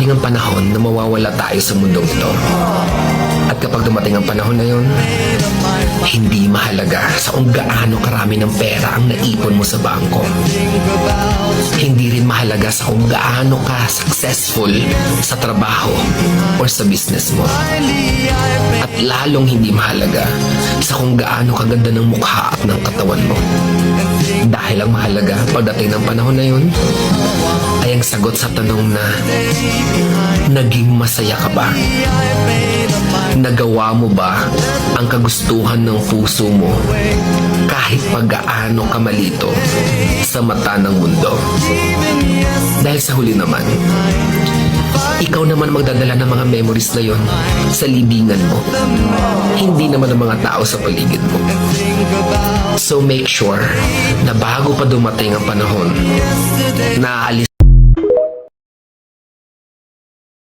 darating ang panahon na mawawala tayo sa mundong ito. At kapag dumating ang panahon na yun, hindi mahalaga sa kung gaano karami ng pera ang naipon mo sa bangko. Hindi rin mahalaga sa kung gaano ka successful sa trabaho o sa business mo. At lalong hindi mahalaga sa kung gaano kaganda ng mukha at ng katawan mo. Dahil ang mahalaga pagdating ng panahon na yun ay ang sagot sa tanong na naging masaya ka ba? Nagawa mo ba ang kagustuhan ng puso mo kahit pag-gaano ka malito sa mata ng mundo? Dahil sa huli naman, ikaw naman magdadala ng mga memories na yon sa libingan mo. Hindi naman ang mga tao sa paligid mo. So make sure na bago pa dumating ang panahon na aalis